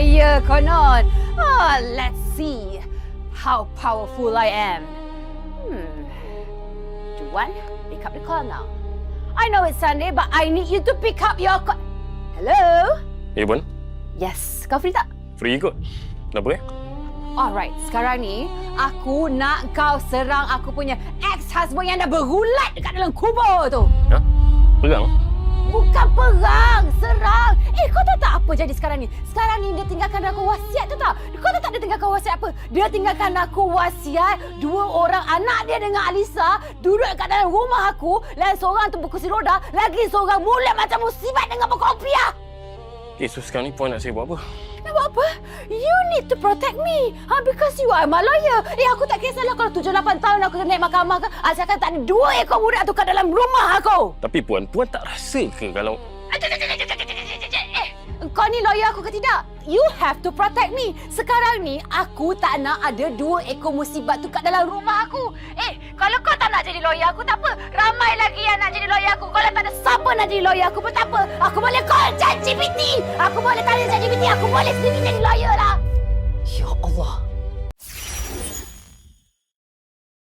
ya konon. Let's see how powerful I am. Juan, pick up the call now. I know it's Sunday, but I need you to pick up your call. Hello? Ya, Puan. Yes, kau free tak? Free kot. Kenapa Alright, sekarang ni aku nak kau serang aku punya ex-husband yang dah berulat dekat dalam kubur tu. Ha? Perang? Bukan perang, serang. Kau tahu tak apa jadi sekarang ni? Sekarang ni dia tinggalkan aku wasiat tu tak? Kau tahu tak dia tinggalkan wasiat apa? Dia tinggalkan aku wasiat 2 orang anak dia dengan Alisa duduk kat dalam rumah aku, lain seorang tu berkursi roda, lagi seorang mulut macam musibat dengan berkopiah. Okay, so sekarang ni Puan nak saya buat apa? Nak buat apa? You need to protect me. Because you are my lawyer. Aku tak kisahlah kalau 7-8 tahun aku naik mahkamah ke. Asalkan tak ada 2 ekor budak tu kat dalam rumah aku. Tapi Puan tak rasa ke kalau... Kau ni lawyer aku ke tidak? You have to protect me. Sekarang ni, aku tak nak ada 2 ekor musibat tu kat dalam rumah aku. Kalau kau tak nak jadi lawyer aku, tak apa. Ramai lagi yang nak jadi lawyer aku. Kalau tak ada siapa nak jadi lawyer aku pun tak apa. Aku boleh call ChatGPT. Aku boleh tanya ChatGPT. Aku boleh sendiri jadi lawyer lah.